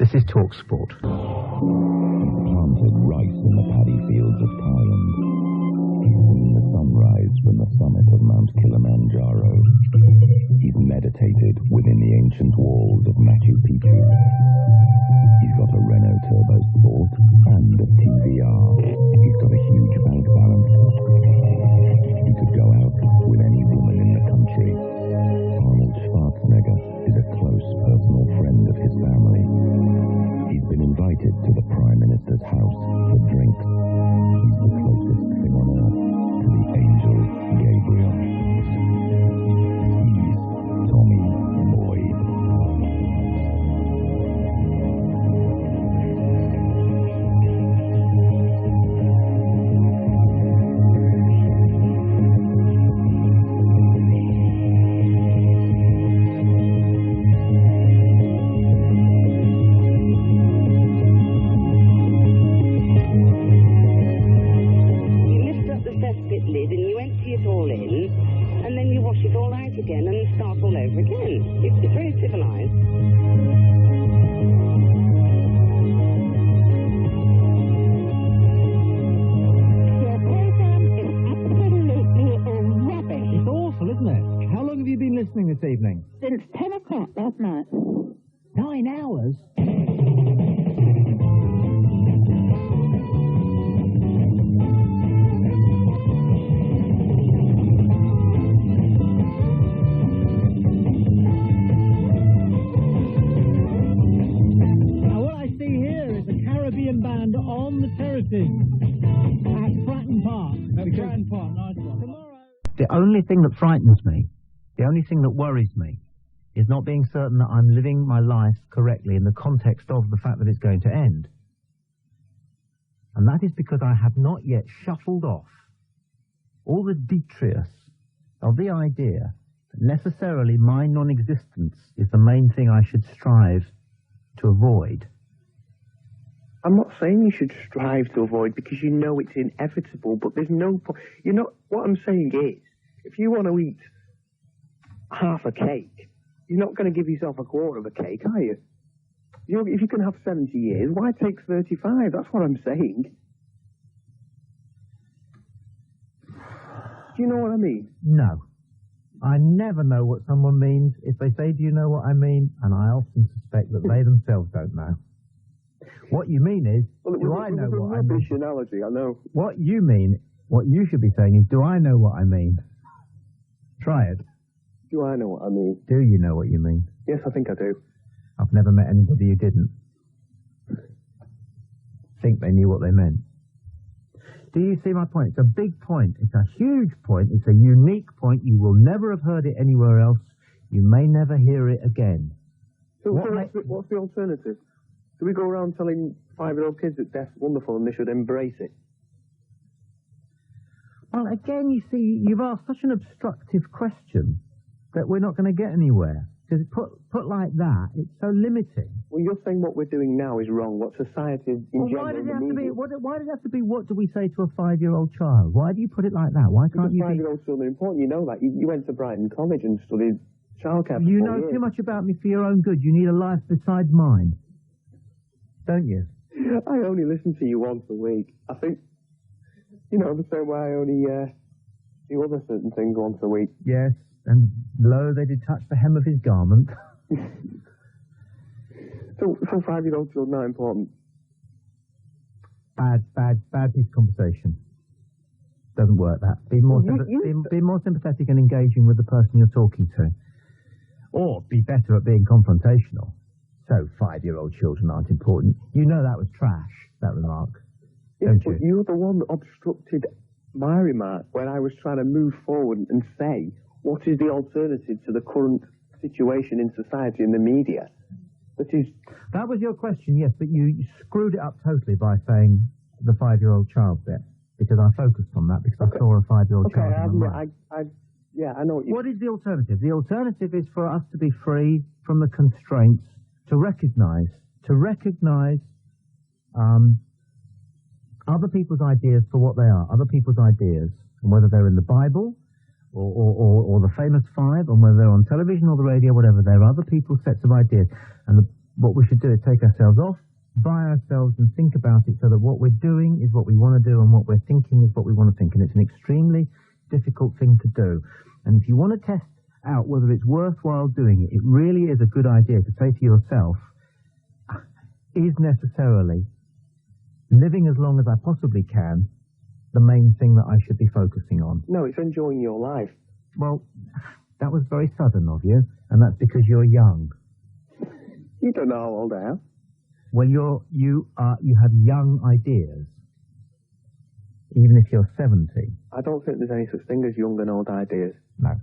This is TalkSport. Planted rice in the paddy fields of Thailand. He's seen the sunrise from the summit of Mount Kilimanjaro. He's meditated within the ancient walls of Machu Picchu. He's got a Renault Turbo Sport and a TVR. He's got a huge bank balance. He could go out with any woman in the country. Arnold Schwarzenegger is a close personal friend of his family. He's been invited to the Prime Minister's house for drinks. He's the closest thing on earth to the angel Gabriel. He's Tommy Boyd. This evening? Since 10 o'clock last night. 9 hours? Now what I see here is a Caribbean band on the terraces at Fratton Park. Fratton Park, nice one. Tomorrow... The only thing that frightens me, the only thing that worries me, is not being certain that I'm living my life correctly in the context of the fact that it's going to end. And that is because I have not yet shuffled off all the detritus of the idea that necessarily my non-existence is the main thing I should strive to avoid. I'm not saying you should strive to avoid because you know it's inevitable, but there's no point. You know, what I'm saying is, if you want to eat half a cake, you're not going to give yourself a quarter of a cake, are you? If you can have 70 years, why take 35? That's what I'm saying. Do you know what I mean? No. I never know what someone means if they say, do you know what I mean? And I often suspect that they themselves don't know. What you mean is, do I know what I mean? Analogy, I know. What you mean, what you should be saying is, do I know what I mean? Try it. Do I know what I mean? Do you know what you mean? Yes, I think I do. I've never met anybody who didn't think they knew what they meant. Do you see my point? It's a big point. It's a huge point. It's a unique point. You will never have heard it anywhere else. You may never hear it again. So what's the alternative? Do we go around telling 5-year-old kids that death's wonderful and they should embrace it? Well, again, you see, you've asked such an obstructive question that we're not going to get anywhere. Because put like that, it's so limiting. Well, you're saying what we're doing now is wrong. What society in general... Why does it have to be? Why does it have to be? What do we say to a 5-year-old child? Why do you put it like that? Why can't you? 5-year-old children are important. You know that. You went to Brighton College and studied childcare. You know too much about me for your own good. You need a life besides mine, don't you? I only listen to you once a week. I think, you know, the same way I only do other certain things once a week. Yes. And lo, they did touch the hem of his garment. So 5-year-old children are important. Bad piece of conversation. Doesn't work, that. Be more sympathetic and engaging with the person you're talking to. Or be better at being confrontational. So 5-year-old children aren't important. You know that was trash, that remark. Yes, don't you? But you're the one that obstructed my remark when I was trying to move forward and say, what is the alternative to the current situation in society and the media? That was your question, yes, but you screwed it up totally by saying the 5-year-old child bit, because I focused on that, because I saw a 5-year-old child. I know what you... What is the alternative? The alternative is for us to be free from the constraints, to recognize other people's ideas for what they are, other people's ideas, and whether they're in the Bible, or the famous five, and whether they're on television or the radio, whatever, they're other people's sets of ideas. And what we should do is take ourselves off, by ourselves, and think about it so that what we're doing is what we want to do and what we're thinking is what we want to think. And it's an extremely difficult thing to do. And if you want to test out whether it's worthwhile doing it, it really is a good idea to say to yourself, is necessarily living as long as I possibly can the main thing that I should be focusing on? No, it's enjoying your life. Well, that was very sudden of you, and that's because you're young. You don't know how old I am. Well, you have young ideas, even if you're 70. I don't think there's any such thing as young and old ideas. No.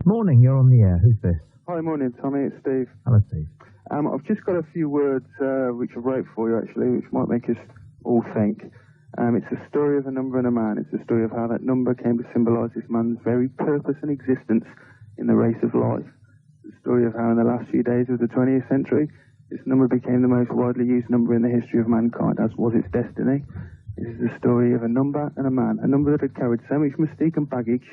Morning, you're on the air. Who's this? Hi, morning, Tommy. It's Steve. Hello, Steve. I've just got a few words which I wrote for you, actually, which might make us all think. It's the story of a number and a man. It's the story of how that number came to symbolise this man's very purpose and existence in the race of life. The story of how in the last few days of the 20th century, this number became the most widely used number in the history of mankind, as was its destiny. This is the story of a number and a man, a number that had carried so much mystique and baggage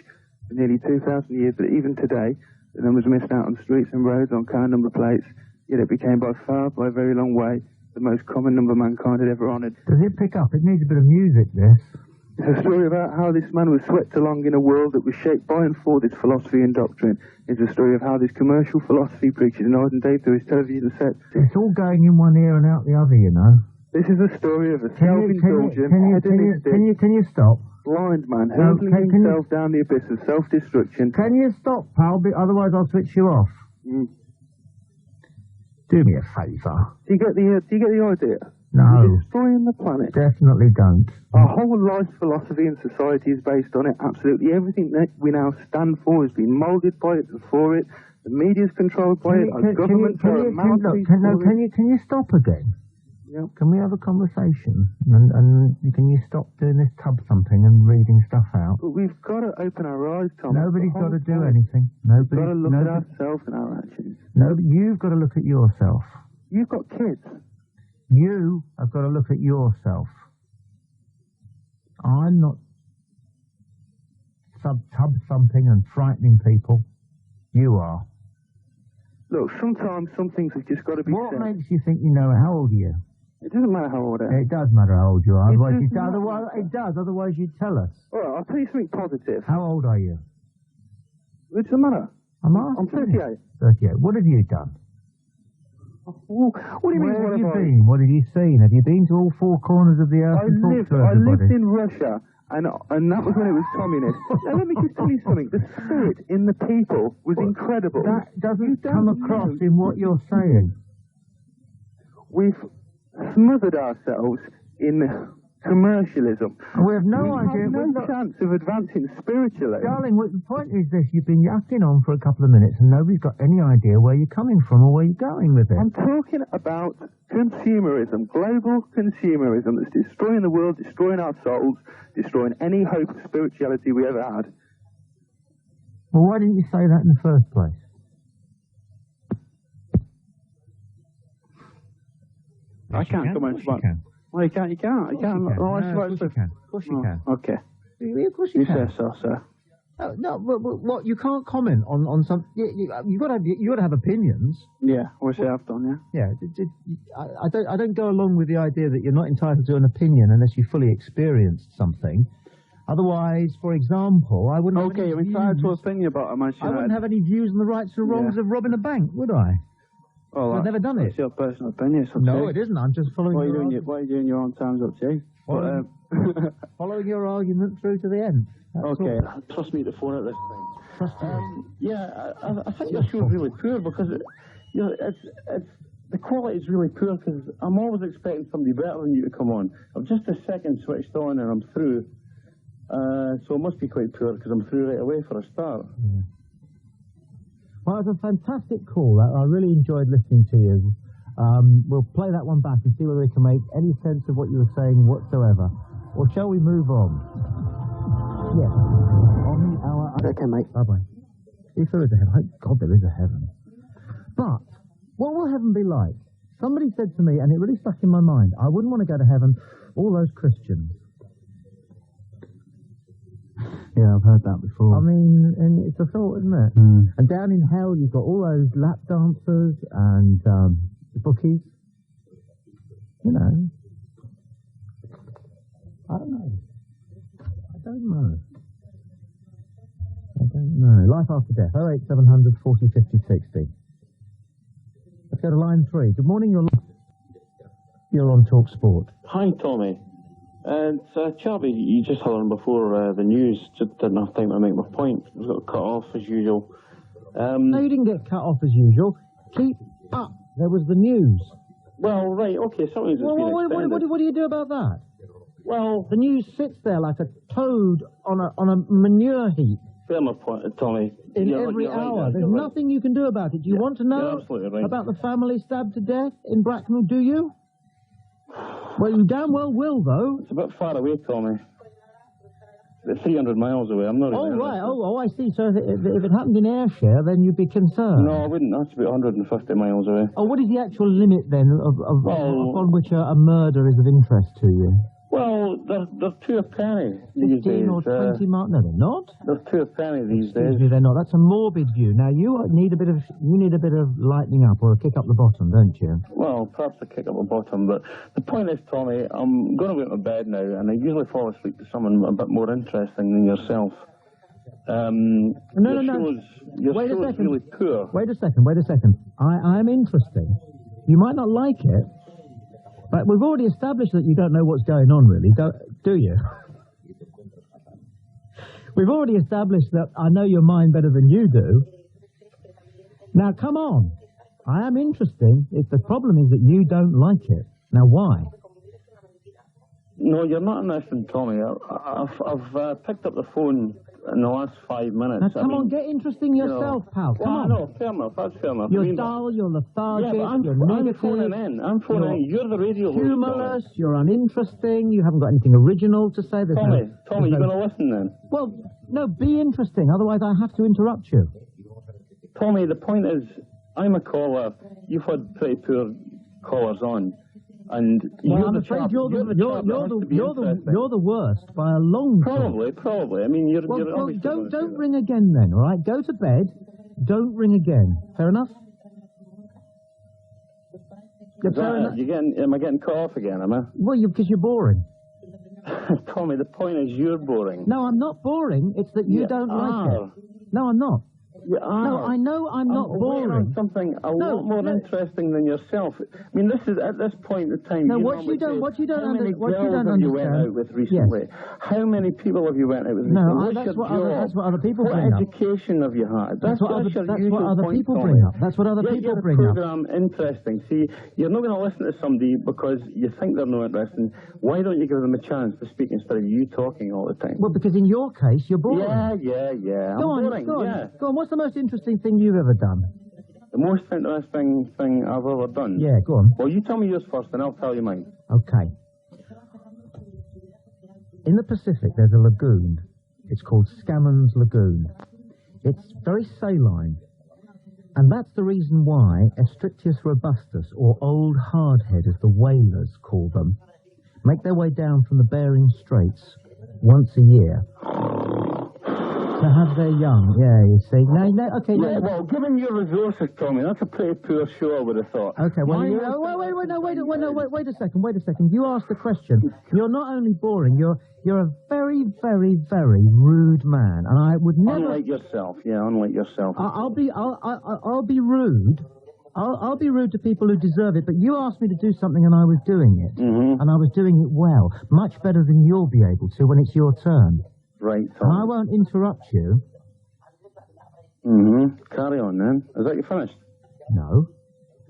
for nearly 2,000 years that even today, the numbers missed out on streets and roads, on car number plates, yet it became by far, by a very long way, the most common number mankind had ever honoured. Does it pick up? It needs a bit of music, this. It's a story about how this man was swept along in a world that was shaped by and for this philosophy and doctrine. It's a story of how this commercial philosophy preaches night and day through his television set. It's all going in one ear and out the other, you know. This is the story of a self-indulgent, hedonistic, can you stop? blind man hurtling himself down the abyss of self-destruction. Can you stop, pal? Otherwise I'll switch you off. Do me a favour. Do you get the idea? No. You're destroying the planet. Definitely don't. Our whole life philosophy and society is based on it. Absolutely everything that we now stand for has been moulded by it and for it. The media's controlled by it. Our governments are a mouthpiece. Can you stop again? Yep. Can we have a conversation? And can you stop doing this tub thumping and reading stuff out? But we've got to open our eyes, Tom. Nobody's got to do anything. We've got to look at ourselves and our actions. No, you've got to look at yourself. You've got kids. You have got to look at yourself. I'm not tub thumping and frightening people. You are. Look, sometimes some things have just got to be What said. makes you think you know how old are you? It doesn't matter how old I am. It does matter how old you are. It does. Otherwise, you'd tell us. All right, I'll tell you something positive. How old are you? It doesn't matter. I'm 38. 38. What have you done? Well, what do you mean? Where have you been? What have you seen? Have you been to all four corners of the earth and talked to everybody? I lived in Russia, and that was when it was communist. Now, let me just tell you something. The spirit in the people was incredible. That doesn't come across in what you're saying. We've smothered ourselves in commercialism. And we have no idea. We have no chance of advancing spiritually. Darling, the point is this. You've been yakking on for a couple of minutes and nobody's got any idea where you're coming from or where you're going with it. I'm talking about consumerism, global consumerism that's destroying the world, destroying our souls, destroying any hope of spirituality we ever had. Well, why didn't you say that in the first place? I can't comment about it. Well, you can't. You can't. You can't. Of course you can. Of course you can. Okay. Of course you can. You say so, sir. No, what? You can't comment on some. You got to have opinions. Yeah, which I have done. Yeah. Yeah. I don't go along with the idea that you're not entitled to an opinion unless you fully experienced something. Otherwise, for example, I wouldn't. Okay, you're entitled to an opinion about a Manchester United. I wouldn't have any views on the rights or wrongs of robbing a bank, would I? Well, I've never done it. It's your personal opinion. No, it isn't. I'm just following. What are you doing your own time's up to? Following your argument through to the end. Okay, trust me to phone at this time. Trust me. Yeah, I think your show's really poor because it's the quality is really poor because I'm always expecting somebody better than you to come on. I've just a second switched on and I'm through, so it must be quite poor because I'm through right away for a start. Yeah. Well, it was a fantastic call. I really enjoyed listening to you. We'll play that one back and see whether we can make any sense of what you were saying whatsoever. Or shall we move on? Yes. On our... Okay, mate. Bye-bye. If there is a heaven, thank God there is a heaven. But what will heaven be like? Somebody said to me, and it really stuck in my mind, I wouldn't want to go to heaven, all those Christians. Yeah, I've heard that before. I mean, and it's a thought, isn't it? Mm. And down in hell, you've got all those lap dancers and the bookies. You know. I don't know. I don't know. Life after death. 08700 40 50 60. Let's go to line 3. Good morning, you're on Talk Sport. Hi, Tommy. It's Charlie. You just had on before the news. Just didn't have time to make my point. I got cut off as usual. No, you didn't get cut off as usual. Keep up. There was the news. Well, right, okay. Something's been extended. What do you do about that? Well, the news sits there like a toad on a manure heap. Fair enough, Tommy. In every hour. Right, There's nothing you can do about it. Do you want to know about the family stabbed to death in Bracknell, do you? Well, you damn well will, though. It's a bit far away, Tommy. It's 300 miles away. I'm not Oh, even right. Oh, I see. So if it happened in Ayrshire, then you'd be concerned. No, I wouldn't. That's about 150 miles away. Oh, what is the actual limit, then, upon which a murder is of interest to you? Well, they're 2 a penny these 15 days. or 20 miles? No, they're not. They're 2 a penny these days. Excuse me, they're not. That's a morbid view. Now, you need a bit of lightening up or a kick up the bottom, don't you? Well, perhaps a kick up the bottom, but the point is, Tommy, I'm going to go to bed now, and I usually fall asleep to someone a bit more interesting than yourself. Your show's really poor. Wait a second. I'm interesting. You might not like it. But we've already established that you don't know what's going on, really, do you? We've already established that I know your mind better than you do. Now, come on. I am interesting. The problem is that you don't like it. Now, why? No, you're not interested, Tommy. I've picked up the phone in the last 5 minutes. Now, come on, get interesting yourself, pal. Come on. No, fair enough. That's fair enough. You're dull, you're lethargic, you're negative. I'm phoning in. You're the radio host. Humorless, you're uninteresting, you haven't got anything original to say. Tommy, you're going to listen then? Well, no, be interesting, otherwise I have to interrupt you. Tommy, the point is, I'm a caller. You've had pretty poor callers on. And I'm afraid you're the worst by a long shot. Probably. I mean, you're don't ring again then, all right? Go to bed. Don't ring again. Fair enough? Am I getting cut off again, am I? Well, because you're boring. Tommy, the point is you're boring. No, I'm not boring. It's that you don't like it. No, I'm not. No, I know I'm not boring. On something a lot more interesting than yourself. I mean, this is at this point in time. No, what you don't understand. How many girls have you went out with recently? Yes. How many people have you went out with recently? No, that's what other people bring up. What education have you had? That's what other people bring up. That's what other people bring up. Program interesting. See, you're not going to listen to somebody because you think they're not interesting. Why don't you give them a chance to speak instead of you talking all the time? Well, because in your case, you're boring. Yeah. Go on. What's the most interesting thing you've ever done? The most interesting thing I've ever done? Yeah, go on. Well, you tell me yours first, and I'll tell you mine. Okay. In the Pacific, there's a lagoon. It's called Scammons Lagoon. It's very saline. And that's the reason why Estrictius robustus, or Old Hardhead as the whalers call them, make their way down from the Bering Straits once a year to have their young. Yeah, you see. Well, given your resources, Tommy, that's a pretty poor show, I would have thought. Okay, well, wait a second. You asked the question. You're not only boring, you're a very, very, very rude man, and I would never. Unlike yourself. I'll be rude. I'll be rude to people who deserve it, but you asked me to do something and I was doing it. Mm-hmm. And I was doing it well, much better than you'll be able to when it's your turn. Right, Tom. And I won't interrupt you. Mm-hmm. Carry on, then. Is that you finished? No.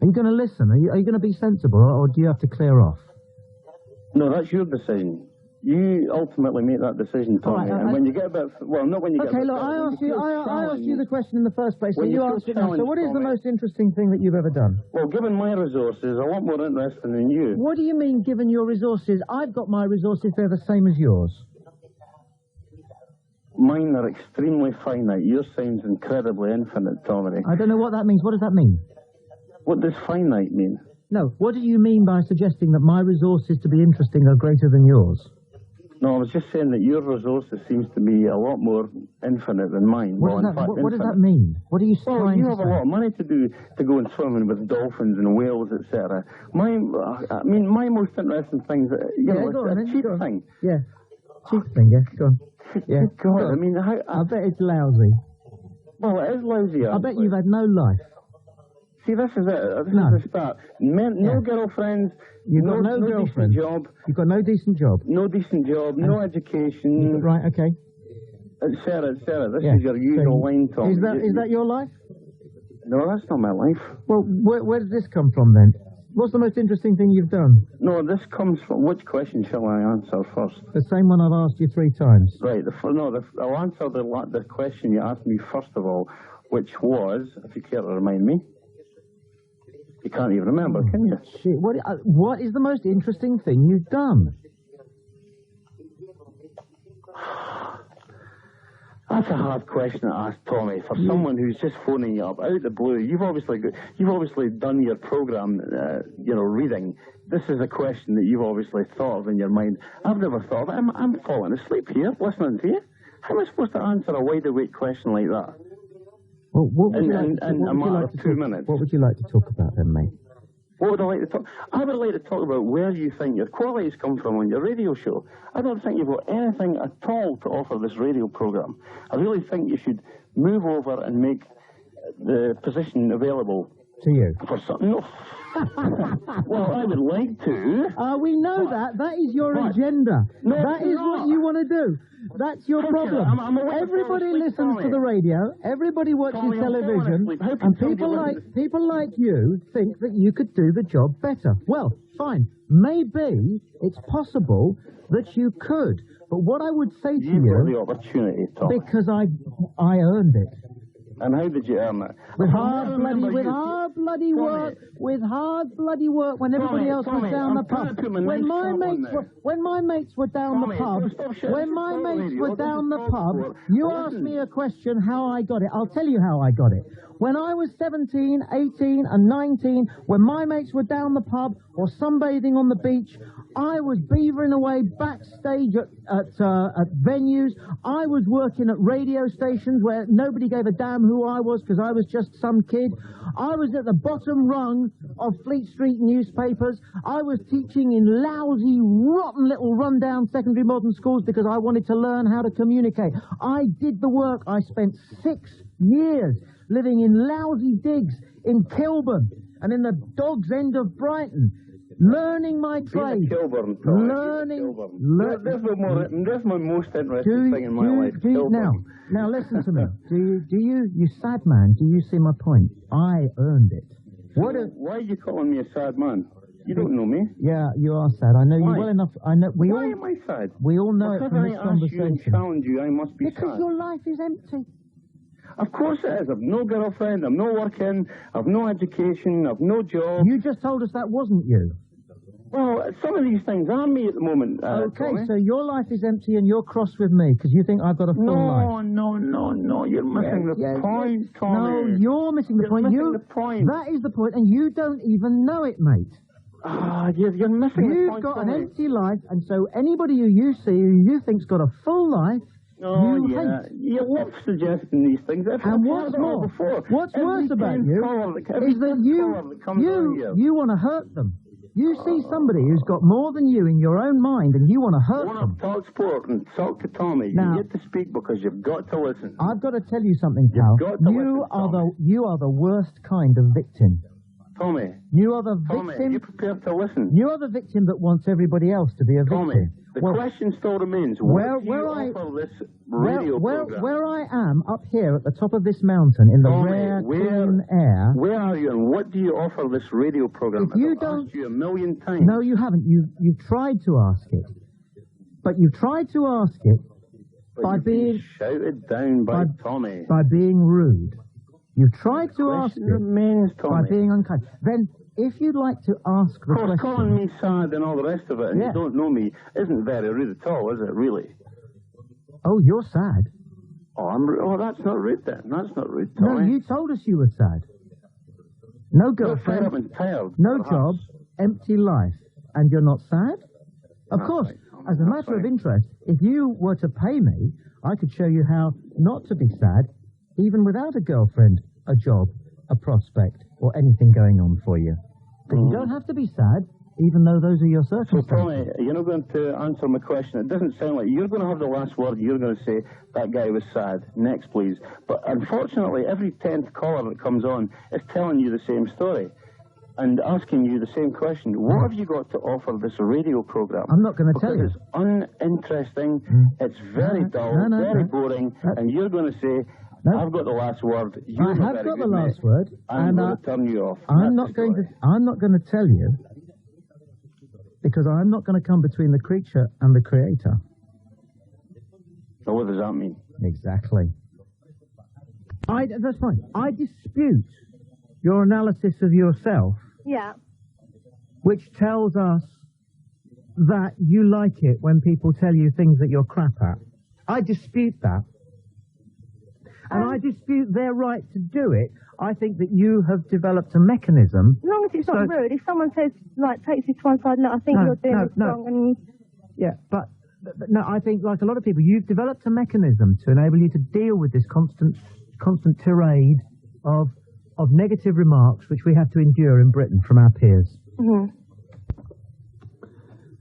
Are you going to listen? Are you going to be sensible, or do you have to clear off? No, that's your decision. You ultimately make that decision, Tommy. Right, and when you get a bit... Well, not when you get a bit... Okay, look, I asked you the question in the first place, so you answered it now. So what is the Tommy, most interesting thing that you've ever done? Well, given my resources, a lot more interesting than you. What do you mean, given your resources? I've got my resources, they're the same as yours. Mine are extremely finite. Yours sounds incredibly infinite, Tommy. I don't know what that means. What does that mean? What does finite mean? No, what do you mean by suggesting that my resources to be interesting are greater than yours? No, I was just saying that your resources seems to be a lot more infinite than mine. What does that mean? What are you trying you to have say? a lot of money to go and swimming with dolphins and whales, etc. My most interesting things, go on, it's a cheap thing. Yeah, cheap thing. Yeah, go on. Yeah, God, go on. I mean, I bet it's lousy. Well, it is lousy. I bet you've had no life. See, this is it. This is the start. No girlfriends. You've got no girlfriend. Decent job. You've got no decent job. No decent job. No education. Right. Okay. Sarah, this is your usual line, Tom. Is that your life? No, that's not my life. Well, where did this come from then? What's the most interesting thing you've done? No, this comes from... Which question shall I answer first? The same one I've asked you 3 times. Right. I'll answer the question you asked me first of all, which was, if you care to remind me. You can't even remember, can you? Shit. What is the most interesting thing you've done? That's a hard question to ask, Tommy. For someone who's just phoning you up out of the blue, you've obviously done your program, reading. This is a question that you've obviously thought of in your mind. I've never thought of it. I'm falling asleep here, listening to you. How am I supposed to answer a wide-awake question like that? Well, what would you like to talk about then, mate? What would I like to talk? I would like to talk about where you think your qualities come from on your radio show. I don't think you've got anything at all to offer this radio program. I really think you should move over and make the position available to you for something. No. Well, I would like to. We know that. That is your agenda. No, that is what you want to do. That's your problem. Everybody listens to the radio. Everybody watches television, and people like you think that you could do the job better. Well, fine. Maybe it's possible that you could. But what I would say to you, got the opportunity, Tom. Because I earned it. And how did you earn it? With hard bloody work. When everybody else was down the pub. When my mates were down the pub, you asked me a question how I got it. I'll tell you how I got it. When I was 17, 18 and 19, when my mates were down the pub or sunbathing on the beach, I was beavering away backstage at venues. I was working at radio stations where nobody gave a damn who I was because I was just some kid. I was at the bottom rung of Fleet Street newspapers. I was teaching in lousy, rotten little rundown secondary modern schools because I wanted to learn how to communicate. I did the work. I spent 6 years living in lousy digs in Kilburn and in the Dog's End of Brighton. Learning my trade. There's my most interesting thing in my life. Now listen to me. You sad man, do you see my point? I earned it. Why are you calling me a sad man? You don't know me. Yeah, you are sad. I know you well enough. I know. Why am I sad? We all know it from this conversation. Because I asked you and challenged you, I must be sad. Because your life is empty. Of course it is. I've no girlfriend, I'm no working, I've no education, I've no job. You just told us that wasn't you. Well, some of these things are me at the moment. Okay, Tommy. So your life is empty and you're cross with me because you think I've got a full life. No. You're missing the point, Tommy. No, you're missing the point. The point. That is the point, and you don't even know it, mate. You're missing the point. You've got an empty life, and so anybody who you see who you think's got a full life, you hate. You love suggesting these things. And what's more, what's worse about you is that you want to hurt them. You see somebody who's got more than you in your own mind, and you want to hurt them. You want to talk sport and talk to Tommy. Now, you get to speak because you've got to listen. I've got to tell you something, pal. You are the worst kind of victim. Tommy. You are the victim. Tommy, are you prepared to listen? You are the victim that wants everybody else to be a victim. Tommy, the question still remains. Where I am up here at the top of this mountain in the rare, clean air. Where are you and what do you offer this radio program? I've asked you a million times. No, you haven't. You've tried to ask it. But you've tried to ask it by being shouted down by Tommy. By being rude. You've tried to ask it by being unkind. Then, if you'd like to ask the question... Of course, calling me sad and all the rest of it, and you don't know me, isn't very rude at all, is it, really? Oh, you're sad. Oh, that's not rude, then. That's not rude, Tommy. No, you told us you were sad. No girlfriend, I'm tired, no job, empty life. And you're not sad? Of course. as a matter of interest, if you were to pay me, I could show you how not to be sad, even without a girlfriend, a job, a prospect, or anything going on for you. But you don't have to be sad, even though those are your circumstances. So, Tommy, you're not going to answer my question. It doesn't sound like you're going to have the last word. You're going to say, that guy was sad. Next, please. But unfortunately, every 10th caller that comes on is telling you the same story and asking you the same question. What have you got to offer this radio program? I'm not going to tell you. It's uninteresting, it's very dull, very boring, and you're going to say, I've got the last word. I have got the last word. I'm going to turn you off. I'm not going to tell you, because I'm not going to come between the creature and the creator. So what does that mean? Exactly. That's fine. I dispute your analysis of yourself. Yeah. Which tells us that you like it when people tell you things that you're crap at. I dispute that. And I dispute their right to do it. I think that you have developed a mechanism. As long as it's not rude. If someone says, like, takes you to one side, no, I think you're doing it wrong. And... Yeah, but no, I think, like a lot of people, you've developed a mechanism to enable you to deal with this constant tirade of negative remarks which we have to endure in Britain from our peers. Mm-hmm.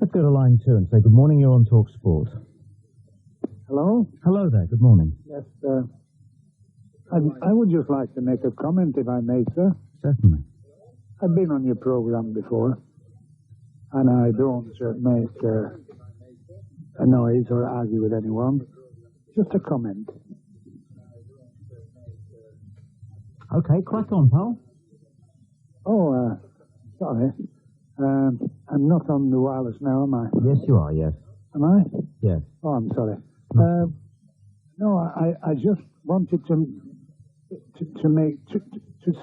Let's go to line 2 and say, good morning, you're on Talk Sport. Hello? Hello there, good morning. Yes, I would just like to make a comment, if I may, sir. Certainly. I've been on your program before, and I don't make a noise or argue with anyone. Just a comment. Okay, crack on, pal. Oh, sorry. I'm not on the wireless now, am I? Yes, you are, yes. Am I? Yes. Oh, I'm sorry. No, I just wanted to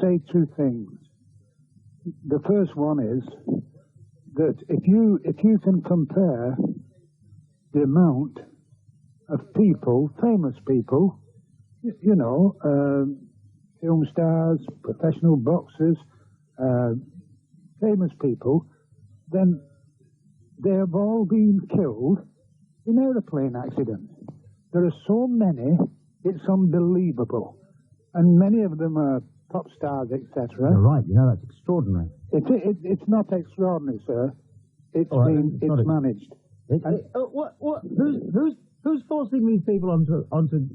say two things. The first one is that if you can compare the amount of people, famous people, you know, film stars, professional boxers, famous people, then they have all been killed in aeroplane accidents. There are so many, it's unbelievable. And many of them are pop stars, etc. You're right, you know, that's extraordinary. It's not extraordinary, sir. It's managed. Who's forcing these people onto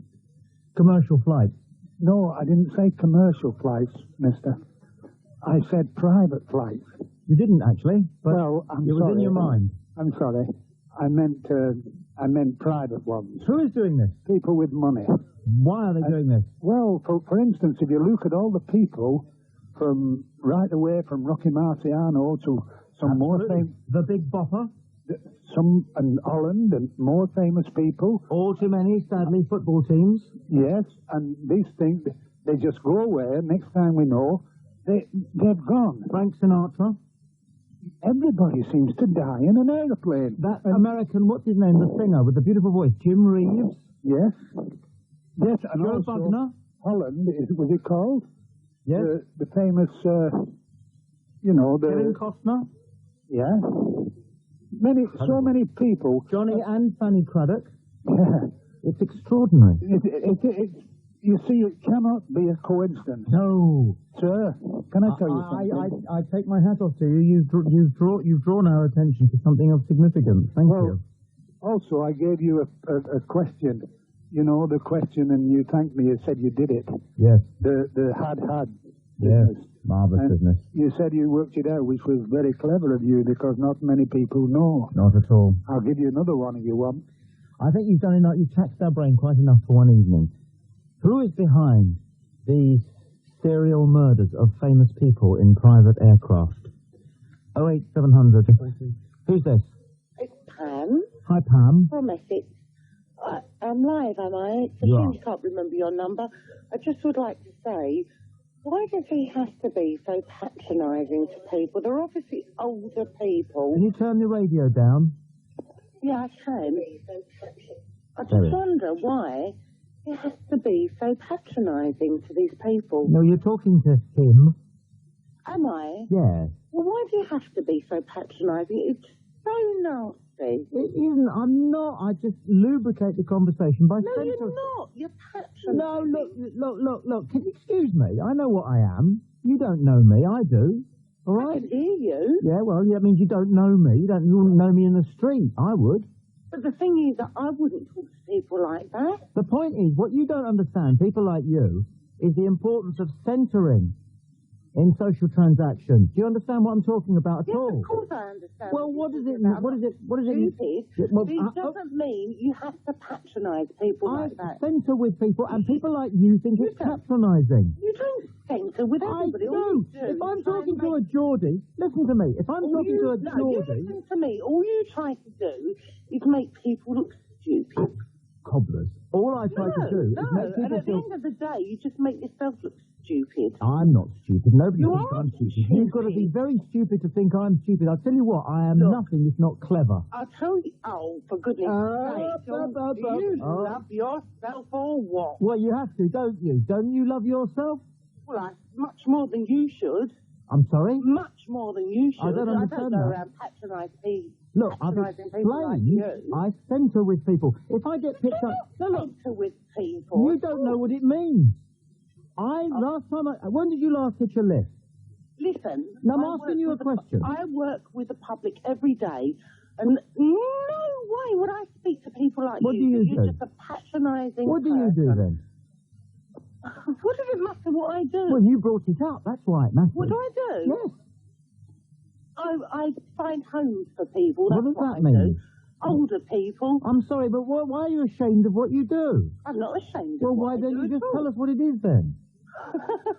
commercial flights? No, I didn't say commercial flights, mister. I said private flights. You didn't actually, but well, it was in your mind. I'm sorry. I meant private ones. Who is doing this? People with money. Why are they doing this? Well, for instance, if you look at all the people from right away from Rocky Marciano to some more famous... The Big Bopper? Some in Holland and more famous people. All too many, sadly, football teams. Yes, and these things, they just go away. Next time we know, they've gone. Frank Sinatra? Everybody seems to die in an aeroplane. That American, what's his name, the singer with the beautiful voice, Jim Reeves? Yes. Yes, and Joe also Bugner? Holland, was it called? Yes. The famous, you know, the... Kevin Costner? Yeah. So many people. Johnny and Fanny Craddock? Yeah. It's extraordinary. You see, it cannot be a coincidence. No. Sir, can I tell you something? I take my hat off to you. You've drawn our attention to something of significance. Thank you. Also, I gave you a question. You know, the question, and you thanked me. You said you did it. Yes. The had yes, business. Marvellous business. You said you worked it out, which was very clever of you, because not many people know. Not at all. I'll give you another one if you want. I think you've done enough. You've taxed our brain quite enough for one evening. Who is behind these serial murders of famous people in private aircraft? 08700. Who's this? It's Pam. Hi, Pam. From Essex. I'm live, am I? It's a shame you can't remember your number. I just would like to say, why does he have to be so patronising to people? They're obviously older people. Can you turn the radio down? Yeah, I can. I just wonder why he has to be so patronising to these people. No, you're talking to him. Am I? Yeah. Well, why do you have to be so patronising? It's so nasty. nasty. It isn't. I'm not. I just lubricate the conversation by No, centering. you're not. You're patronising. No, look. Can you excuse me? I know what I am. You don't know me. I do. All right? I can hear you. Yeah, well, that means you don't know me. You wouldn't know me in the street. I would. But the thing is that I wouldn't talk to people like that. The point is, what you don't understand, people like you, is the importance of centering in social transactions. Do you understand what I'm talking about at all? Yes, of course I understand. Well, what does it mean? What is it mean? Stupid. Well, it doesn't mean you have to patronise people like that. I centre with people, and people like you think it's patronising. You don't centre with everybody. I do. If I'm talking to a Geordie, listen to me. If I'm talking to a Geordie... listen to me. All you try to do is make people look stupid. Cobblers. All I try to do is make people and at the end of the day, you just make yourself look stupid. I'm not stupid. Nobody You thinks are I'm stupid. stupid. You've got to be very stupid to think I'm stupid. I'll tell you what, I am nothing if not clever. I'll tell you, for goodness sake, do you love yourself or what? Well, you have to, don't you? Don't you love yourself? Well, much more than you should. I'm sorry? Much more than you should. I don't understand go that. around patronising people. Look, I've explained, I centre with people. If I get picked up... Centre with people. You don't know what it means. When did you last hitch a lift? Listen. Now, I'm asking you a question. I work with the public every day, and no way would I speak to people like what you. What do you do? You're just a patronising What do you do then? What does it matter what I do? Well, you brought it up. That's why it matters. What do I do? Yes. I find homes for people. What does that mean? Older people. I'm sorry, but why are you ashamed of what you do? I'm not ashamed Well, of what why I don't do you just at all. tell us what it is then?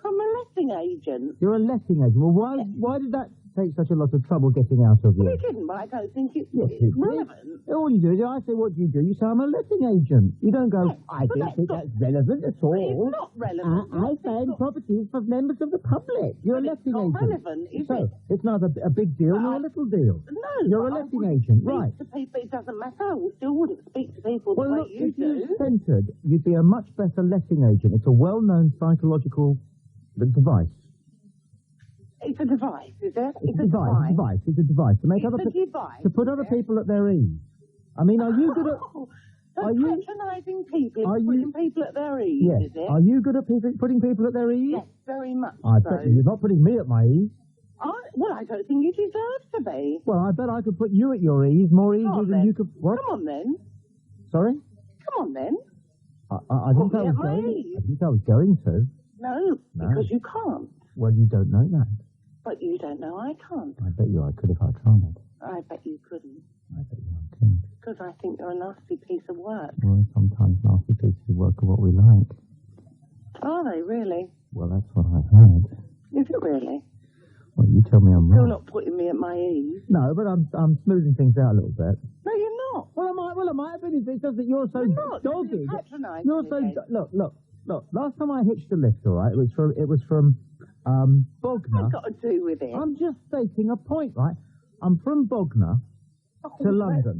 I'm a letting agent. You're a letting agent. Well, why did that take such a lot of trouble getting out of you? Well, it didn't, but I don't think it's Yes, it relevant. All you do is, I say, what do? You say, I'm a letting agent. You don't go, I don't think that's relevant at all. It's not relevant. I find properties for members of the public. You're a letting agent. It's not relevant, is so, it? It's neither a big deal nor a little deal. No. You're a letting agent, right. To people, it doesn't matter. I still wouldn't speak to people the way Look, you if do. you centred, you'd be a much better letting agent. It's a well-known psychological device. It's a device, is it? It's a device. It's a device to make to put other people at their ease. I mean, are you good at? Are you patronising people? Putting people at their ease? Yes. Is it? Are you good at putting people at their ease? Yes, very much. I bet you're not putting me at my ease. Well, I don't think you deserve to be. Well, I bet I could put you at your ease more easily than you could. What? Come on then. Sorry? Come on then. I didn't say I was going. I didn't say I was going to. No, because you can't. Well, you don't know that. But you don't know I can't. I bet you I could if I tried. I bet you couldn't. I bet you I couldn't. Because I think you're a nasty piece of work. Well, sometimes nasty pieces of work are what we like. Are they really? Well, that's what I've heard. Is it really? Well, you tell me I'm You're wrong. not putting me at my ease. No, but I'm smoothing things out a little bit. No, you're not. Well, I might have been. It's just that you're so dogged. You're so look. Last time I hitched a lift, all right, it was from Bognor. What's that got to do with it? I'm just stating a point, right? I'm from Bognor to London.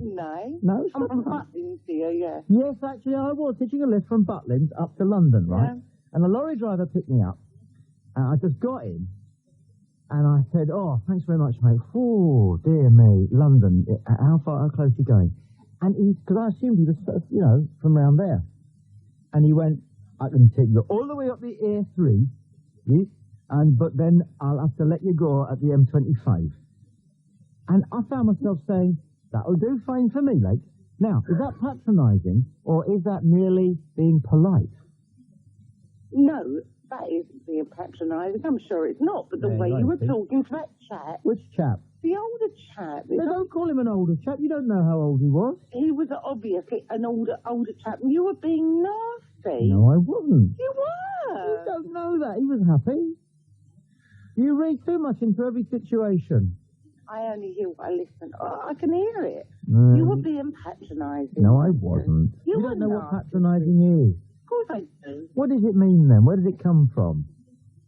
No, I'm from Butlins here, yeah. Yes, actually, I was hitching a lift from Butlins up to London, right? Yeah. And the lorry driver picked me up, and I just got in, and I said, "Oh, thanks very much, mate." Oh, dear me, London. How close are you going? And because I assumed he was, from around there, and he went, "I can take you all the way up the A3, but then I'll have to let you go at the M25." And I found myself saying, "That'll do fine for me, like." Now, is that patronising, or is that merely being polite? No, that isn't being patronising. I'm sure it's not. But the way you were talking to that chap... Which chap? The older chap. No, don't call him an older chap. You don't know how old he was. He was obviously an older chap, and you were being nasty. No, I wasn't. You were. You don't know that. He was happy. You read too much into every situation. I only hear what I listen. I can hear it. You were being patronising. No, I wasn't. You don't know what patronising is. Of course I do. What does it mean then? Where does it come from?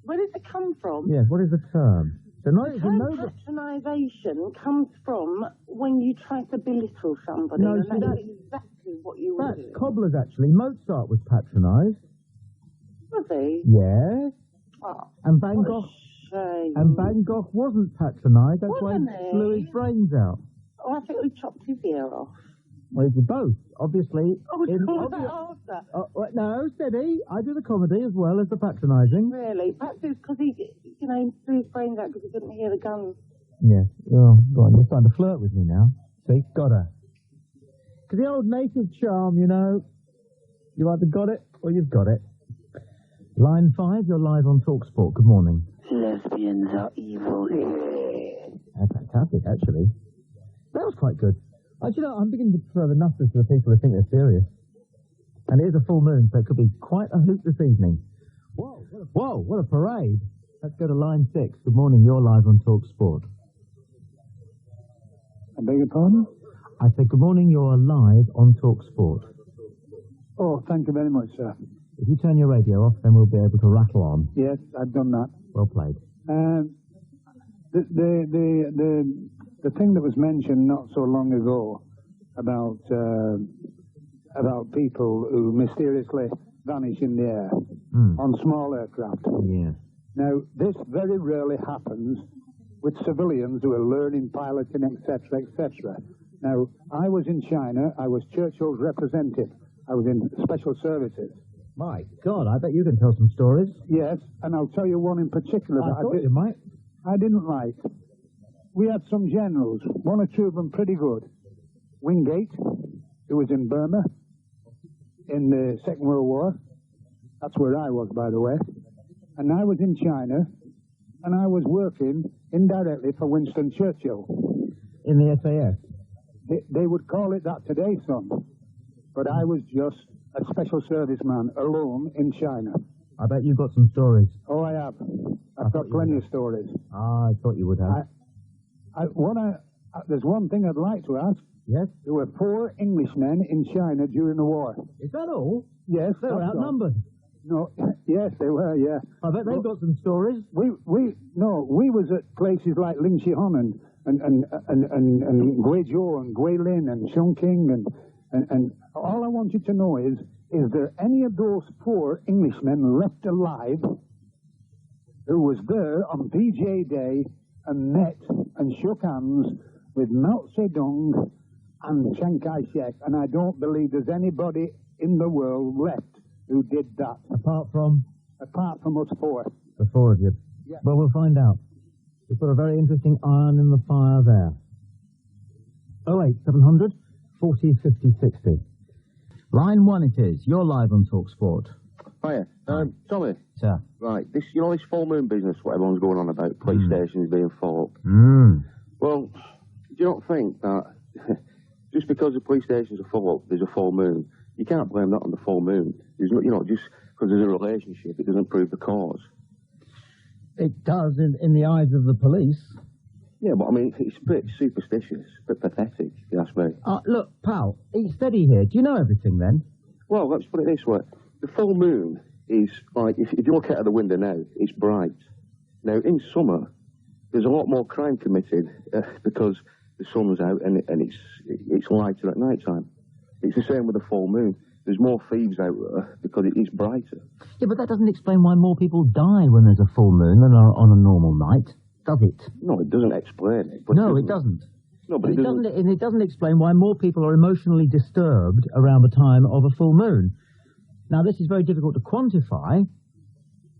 Where does it come from? Yes, what is the term? The term patronisation comes from when you try to belittle somebody. No, and see, that's exactly what you were doing. That's cobblers, actually. Mozart was patronised. Was he? Yes. Oh, and Van Gogh. And Van Gogh wasn't patronised. That's why he blew his brains out. Oh, I think we chopped his ear off. Well, you both, obviously. Oh, after. No, steady. I do the comedy as well as the patronising. Really? Perhaps it's because he threw his brains out because he couldn't hear the guns. Yeah. Oh, God, you're starting to flirt with me now. See, got her. To the old native charm, you know. You either got it or you've got it. Line 5, you're live on TalkSport. Good morning. Lesbians are evil. That's fantastic, actually. That was quite good. You know, I'm beginning to prefer the nutters to the people who think they're serious. And it is a full moon, so it could be quite a hoot this evening. Whoa, what a parade. Let's go to line 6. Good morning, you're live on TalkSport. I beg your pardon? I said, good morning, you're live on TalkSport. Oh, thank you very much, sir. If you turn your radio off, then we'll be able to rattle on. Yes, I've done that. Well played. The thing that was mentioned not so long ago about people who mysteriously vanish in the air on small aircraft. Yeah. Now, this very rarely happens with civilians who are learning piloting, etc., etc. Now, I was in China. I was Churchill's representative. I was in special services. My God, I bet you can tell some stories. Yes, and I'll tell you one in particular I thought you might. I didn't like. We had some generals, one or two of them pretty good. Wingate, who was in Burma in the Second World War. That's where I was, by the way. And I was in China, and I was working indirectly for Winston Churchill. In the SAS? They would call it that today, son. But I was just a special serviceman alone in China. I bet you've got some stories. Oh, I have. I've got plenty of stories. Ah, I thought you would have. There's one thing I'd like to ask. Yes? There were 4 Englishmen in China during the war. Is that all? Yes. They were outnumbered. No, yes, they were, yeah. I bet they've got some stories. We was at places like Lingshihan and Guizhou and Guilin and Chongqing and all I want you to know is there any of those 4 Englishmen left alive who was there on PJ Day and met and shook hands with Mao Zedong and Chiang Kai-shek? And I don't believe there's anybody in the world left who did that. Apart from us 4. The 4 of you. Yeah. Well, we'll find out. We've got a very interesting iron in the fire there. 08700 40 50 60. Line 1 it is. You're live on TalkSport. Hiya. Tommy. Sir. Right, this full moon business, what everyone's going on about, police stations being full. Well, do you not think that just because the police stations are full, there's a full moon, you can't blame that on the full moon. There's no, just because there's a relationship, it doesn't prove the cause. It does in the eyes of the police. Yeah, but I mean, it's a bit superstitious, a bit pathetic, if you ask me. Look, pal, eat steady here. Do you know everything then? Well, let's put it this way. The full moon is like, if you look out of the window now, it's bright. Now, in summer, there's a lot more crime committed because the sun's out and it's lighter at night time. It's the same with the full moon. There's more thieves out there because it is brighter. Yeah, but that doesn't explain why more people die when there's a full moon than on a normal night, does it? No, it doesn't explain it. No, it doesn't. No, but it doesn't. It doesn't explain why more people are emotionally disturbed around the time of a full moon. Now, this is very difficult to quantify.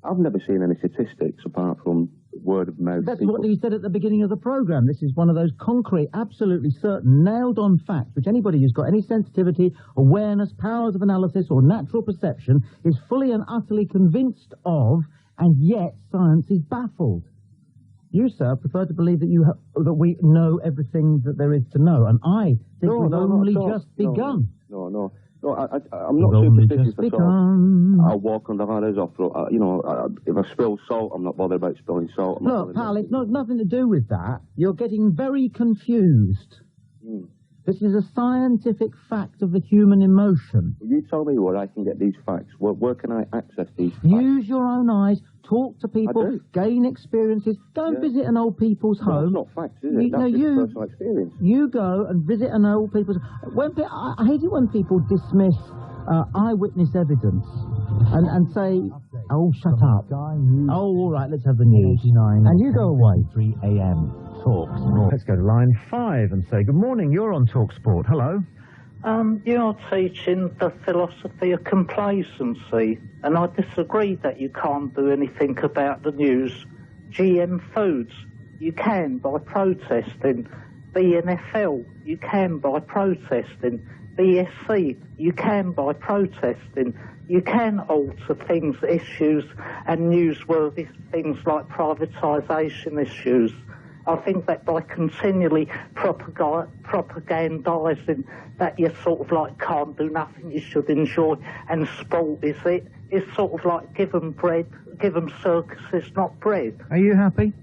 I've never seen any statistics apart from word of mouth. That's what you said at the beginning of the programme. This is one of those concrete, absolutely certain, nailed-on facts which anybody who's got any sensitivity, awareness, powers of analysis or natural perception is fully and utterly convinced of, and yet science is baffled. You, sir, prefer to believe that we know everything that there is to know, and I think we've only just begun. No, I'm not superstitious at all. I'll walk on the ladders off. If I spill salt, I'm not bothered about spilling salt. Look, pal, it's nothing to do with that. You're getting very confused. This is a scientific fact of the human emotion. You tell me where I can get these facts. Where can I access these facts? Use your own eyes, talk to people, gain experiences. Go and visit an old people's home. That's not facts, is it? That's just personal experience. You go and visit an old people's... I hate it when people dismiss eyewitness evidence and say, oh, shut up. Oh, all right, let's have the news. And you go away. 3 a.m. Talk Sport. Let's go to line 5 and say good morning. You're on Talk Sport. Hello. You're teaching the philosophy of complacency, and I disagree that you can't do anything about the news. GM Foods, you can by protesting. BNFL, you can by protesting. BSC, you can by protesting. You can alter things, issues, and newsworthy things like privatisation issues. I think that by continually propagandising that you sort of like can't do nothing, you should enjoy, and sport is it, it's sort of like give them bread, give them circuses, not bread. Are you happy?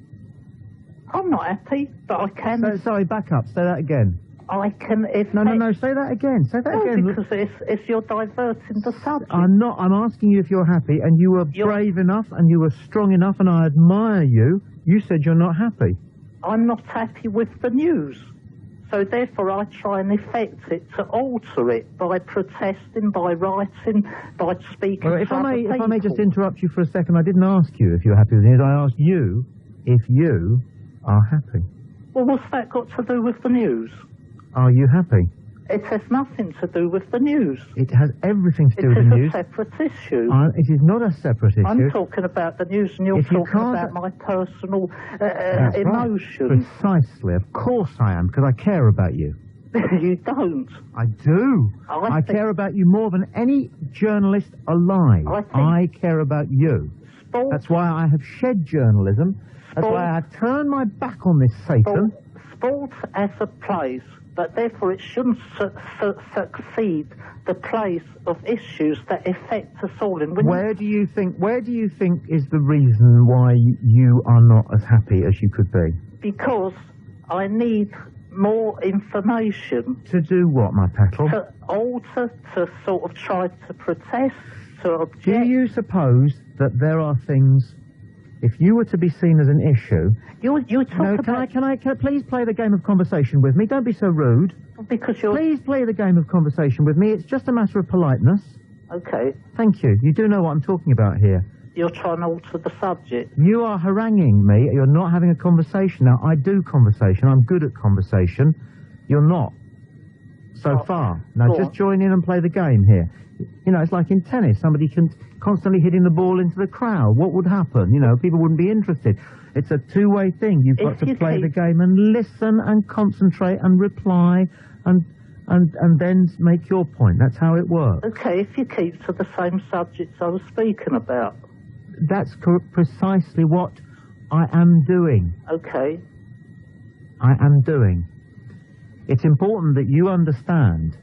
I'm not happy, but I can... Sorry, back up, say that again. I can... No, say that again, again. Because it's you're diverting the subject. I'm asking you if you're happy, and you were brave enough, and you were strong enough, and I admire you. You said you're not happy. I'm not happy with the news. So therefore I try and affect it to alter it by protesting, by writing, by speaking to other people. If I may just interrupt you for a second, I didn't ask you if you're happy with the news. I asked you if you are happy. Well, what's that got to do with the news? Are you happy? It has nothing to do with the news. It has everything to do with the news. It is a separate issue. It is not a separate issue. I'm talking about the news and you're talking about my personal emotions. Right. Precisely. Of course I am, because I care about you. You don't. I do. I care about you more than any journalist alive. I care about you. That's why I have shed journalism. That's why I have turned my back on this Satan. Sport as a place, but therefore it shouldn't succeed the place of issues that affect us all. And where do you think is the reason why you are not as happy as you could be? Because I need more information. To do what, my petal? To alter, to sort of try to protest, to object. Do you suppose that there are things, if you were to be seen as an issue... Can I please play the game of conversation with me? Don't be so rude. Because you're... Please play the game of conversation with me. It's just a matter of politeness. Okay. Thank you. You do know what I'm talking about here. You're trying to alter the subject. You are haranguing me. You're not having a conversation. Now, I do conversation. I'm good at conversation. You're not. So far. Now, just join in and play the game here. You know, it's like in tennis. Somebody can constantly hitting the ball into the crowd. What would happen? You know, people wouldn't be interested. It's a two-way thing. You've got to play the game and listen and concentrate and reply and then make your point. That's how it works. Okay, if you keep to the same subjects I was speaking about. That's precisely what I am doing. Okay. I am doing. It's important that you understand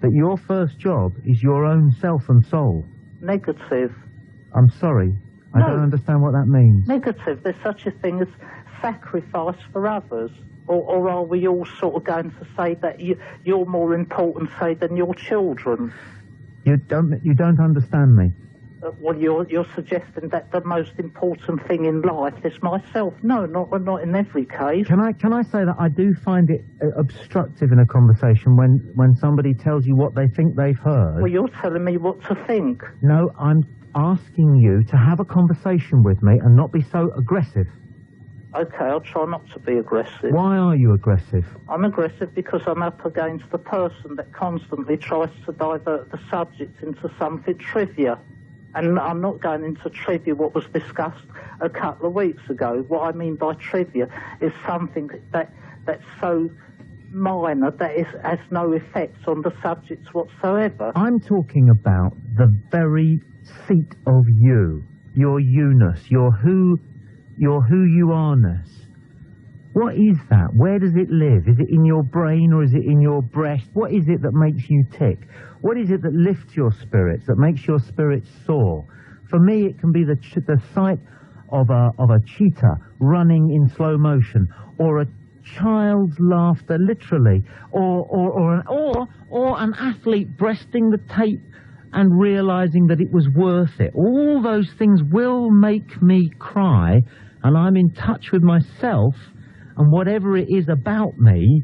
that your first job is your own self and soul. Negative. I'm sorry. I don't understand what that means. Negative. There's such a thing as sacrifice for others. Or are we all sort of going to say that you're more important, say, than your children? You don't understand me. Well, you're suggesting that the most important thing in life is myself. No, not in every case. Can I say that I do find it obstructive in a conversation when somebody tells you what they think they've heard? Well, you're telling me what to think. No, I'm asking you to have a conversation with me and not be so aggressive. Okay, I'll try not to be aggressive. Why are you aggressive? I'm aggressive because I'm up against the person that constantly tries to divert the subject into something trivia. And I'm not going into trivia what was discussed a couple of weeks ago. What I mean by trivia is something that's so minor that it has no effect on the subjects whatsoever. I'm talking about the very seat of you, your you-ness, your who you are-ness. What is that? Where does it live? Is it in your brain or is it in your breast? What is it that makes you tick? What is it that lifts your spirits, that makes your spirits soar? For me, it can be the sight of a cheetah running in slow motion, or a child's laughter, literally, or an athlete breasting the tape and realizing that it was worth it. All those things will make me cry, and I'm in touch with myself and whatever it is about me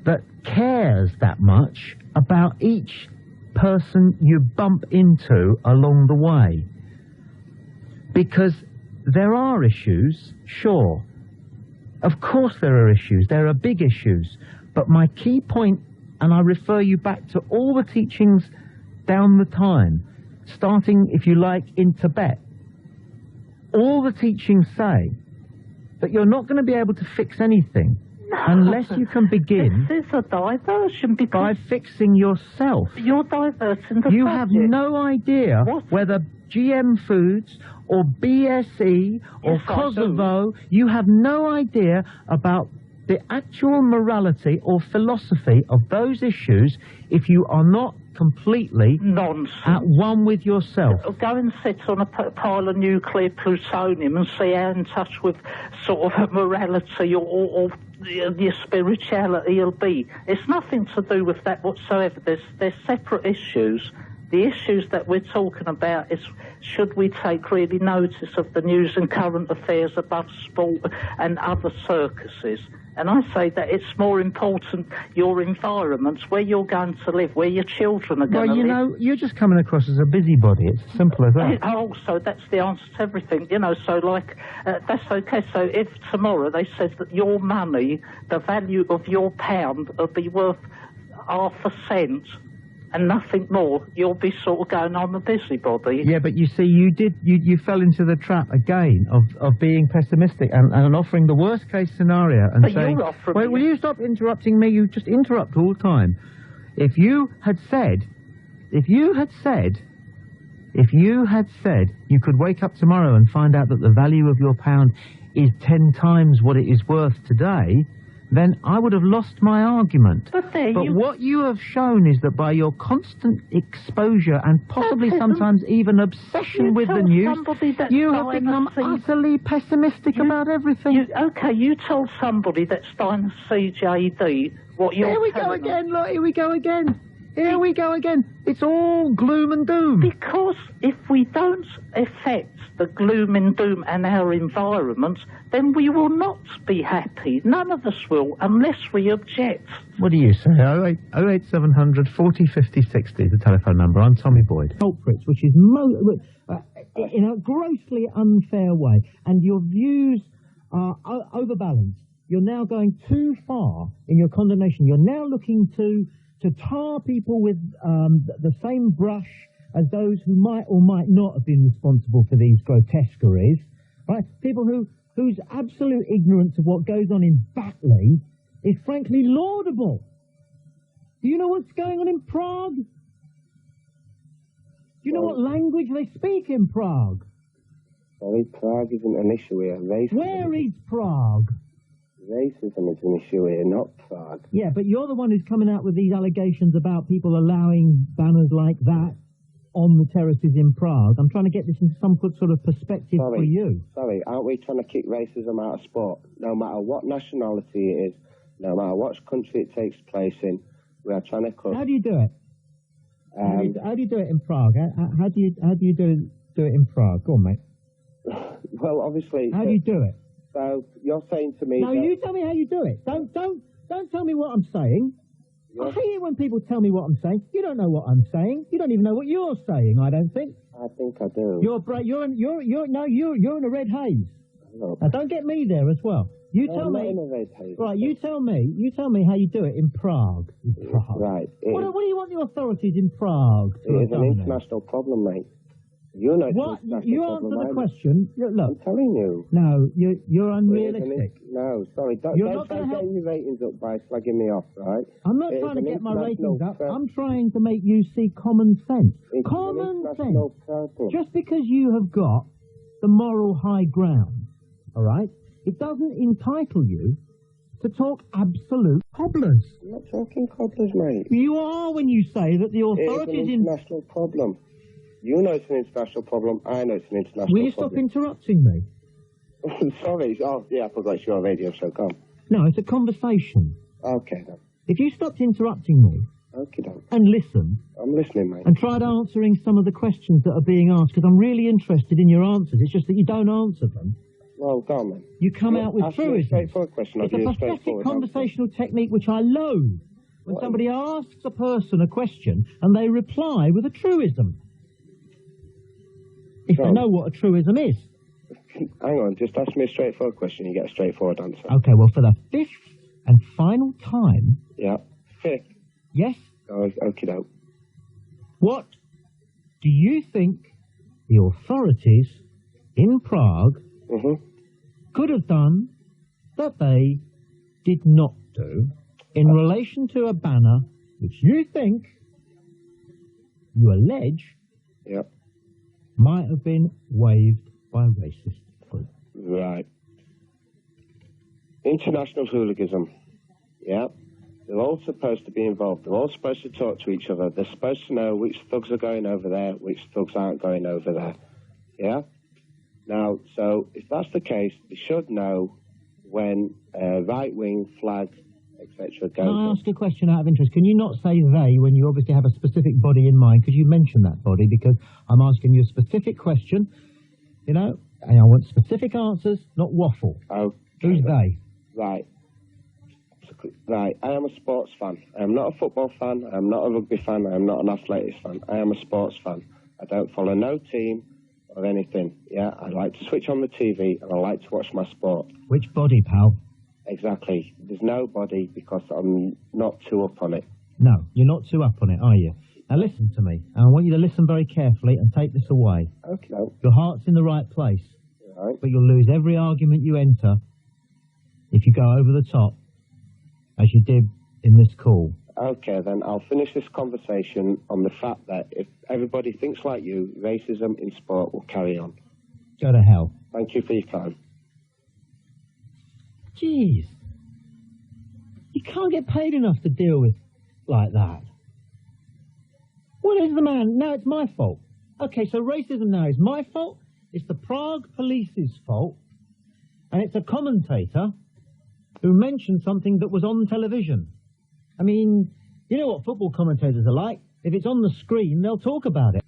that cares that much about each person you bump into along the way. Because there are issues, sure, Of course there are issues. There are big issues. But my key point, and I refer you back to all the teachings down the time, starting, if you like, in Tibet, all the teachings say that you're not going to be able to fix anything unless you can begin this is a diversion by fixing yourself. You're diverting the You subject. have no idea whether GM foods or BSE or Yes, Kosovo, you have no idea about the actual morality or philosophy of those issues if you are not completely at one with yourself. Go and sit on a pile of nuclear plutonium and see how in touch with sort of morality or your spirituality you'll be. It's nothing to do with that whatsoever. There's separate issues. The issues that we're talking about is, should we take really notice of the news and current affairs above sport and other circuses? And I say that it's more important your environment, where you're going to live, where your children are going to live. Well, you know, you're just coming across as a busybody. It's as simple as that. Also, that's the answer to everything, you know, so like, that's okay. So if tomorrow they said that your money, the value of your pound will be worth .5 and nothing more, you'll be sort of going, I'm a busybody. Yeah, but you see, you fell into the trap again of being pessimistic and offering the worst case scenario and saying, wait, will you stop interrupting me? You just interrupt all the time. If you had said you could wake up tomorrow and find out that the value of your pound is 10 times what it is worth today, then I would have lost my argument. But what you have shown is that by your constant exposure and possibly sometimes even obsession with the news, you have become utterly pessimistic about everything. You told somebody that's dying of CJD what you're Here we go again, look, here we go again. Here we go again. It's all gloom and doom. Because if we don't affect the gloom and doom and our environment, then we will not be happy. None of us will, unless we object. What do you say? 08700 40 50 60 is the telephone number. I'm Tommy Boyd. Culprits, which is in a grossly unfair way, and your views are overbalanced. You're now going too far in your condemnation. You're now looking to tar people with the same brush as those who might or might not have been responsible for these grotesqueries, right? People whose absolute ignorance of what goes on in Batley is frankly laudable. Do you know what's going on in Prague? Do you know what language they speak in Prague? Sorry, Prague isn't an issue here. Where is Prague? Racism is an issue here, not Prague. Yeah, but you're the one who's coming out with these allegations about people allowing banners like that on the terraces in Prague. I'm trying to get this into some sort of perspective for you. Sorry, aren't we trying to kick racism out of sport? No matter what nationality it is, no matter what country it takes place in, we are trying to cut. How do you do it? How do you do it in Prague? How do you do it in Prague? Go on, mate. Well, obviously. How do you do it? So you're saying to me? No, you tell me how you do it. Don't tell me what I'm saying. I hate it when people tell me what I'm saying. You don't know what I'm saying. You don't even know what you're saying. I don't think. I think I do. You're in a red haze. No. Now don't get me there as well. You tell me. In a red haze. Right. You tell me how you do it in Prague. Right. What do you want the authorities in Prague to It is an international problem, mate. You know, what? You answer the question. Look, I'm telling you. No, you're unrealistic. No, sorry. Don't try to get your ratings up by slagging me off, right? I'm not trying to get my ratings up. I'm trying to make you see common sense. Common sense. Problem. Just because you have got the moral high ground, all right, it doesn't entitle you to talk absolute cobblers. I'm not talking cobblers, mate. You are when you say that the authorities It's an international problem. You know it's an international problem. I know it's an international problem. Will you stop interrupting me? Sorry. Oh, yeah, I forgot it's your radio, so come. No, it's a conversation. Okay, then. If you stopped interrupting me and listen... I'm listening, mate. And tried answering some of the questions that are being asked, because I'm really interested in your answers. It's just that you don't answer them. Well, go on, then. You come out with truisms. Straightforward question. It's a pathetic conversational technique which I loathe. When somebody asks a person a question and they reply with a truism. If they know what a truism is. Hang on, just ask me a straightforward question. You get a straightforward answer. Okay, well, for the 5th and final time... Yeah. 5th? Yes? Oh, okie doke. What do you think the authorities in Prague could have done that they did not do in relation to a banner which you think, you allege, might have been waved by a racist group? Right. International hooliganism. Yeah. They're all supposed to be involved. They're all supposed to talk to each other. They're supposed to know which thugs are going over there, which thugs aren't going over there. Yeah? Now, so if that's the case, they should know when right-wing flag, etc. goes. Can I ask a question out of interest? Can you not say they when you obviously have a specific body in mind? Could you mention that body? Because I'm asking you a specific question, you know, and I want specific answers, not waffle. Okay. Who's they? Right. Right, I am a sports fan. I am not a football fan. I am not a rugby fan. I am not an athletics fan. I am a sports fan. I don't follow no team or anything. Yeah, I like to switch on the TV and I like to watch my sport. Which body, pal? Exactly. There's no body because I'm not too up on it. No, you're not too up on it, are you? Now listen to me, and I want you to listen very carefully and take this away. Okay. Your heart's in the right place, right, but you'll lose every argument you enter if you go over the top, as you did in this call. Okay, then I'll finish this conversation on the fact that if everybody thinks like you, racism in sport will carry on. Go to hell. Thank you for your time. Jeez. You can't get paid enough to deal with like that. What is the man? Now it's my fault. Okay, so racism now is my fault, it's the Prague police's fault, and it's a commentator who mentioned something that was on television. I mean, you know what football commentators are like? If it's on the screen, they'll talk about it.